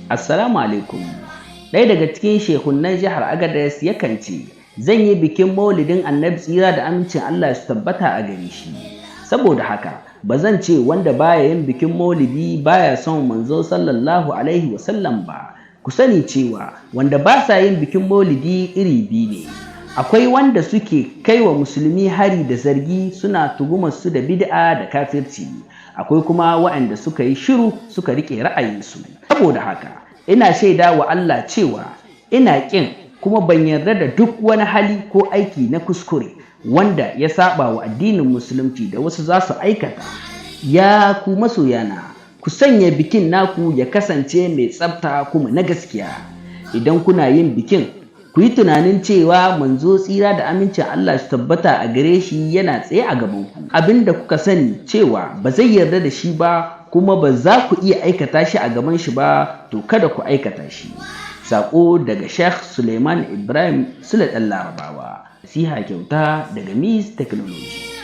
Assalamu alaikum. Ɗaya daga cikin shehunnan jihar Agadez yakan ce, zan yi bikin maulidin annabi tsira da amincin Allah su tabbata a gare shi. Saboda haka, ba zan ce wanda baya yin bikin maulidi baya son manzo sallallahu alaihi wasallam ba. Ku sani cewa wanda ba sa yin bikin maulidi iri biyu ne. Akwai wanda suke kai wa musulmi hari da zargi suna tuhumar su da bid'a da kafirci. Akwai kuma waɗanda suka yi shiru suka riƙe ra'ayinsu. Saboda haka, ina shaida wa Allah cewa ina ƙin kuma ban yarda da duk wani hali ko aiki na kuskure wanda ya saba wa addinin musulunci da wasu za su aikata. Ya ku masoyana, ku sanya bikin naku ya kasance mai tsafta kuma na gaskiya. Idan kuna yin bikin, ku yi tunanin cewa manzo tsira da amincin Allah su tabbata a gare shi yana tsaye a gabanku. Abin da kuka sani cewa ba zai yarda da shi ba kuma ba za ku iya aikata shi a gaban shi ba, to kada ku aikata shi. Sako daga Sheikh Suleiman Ibrahim Sule ɗan Larabawa. Nasiha kyauta daga Miss Technology.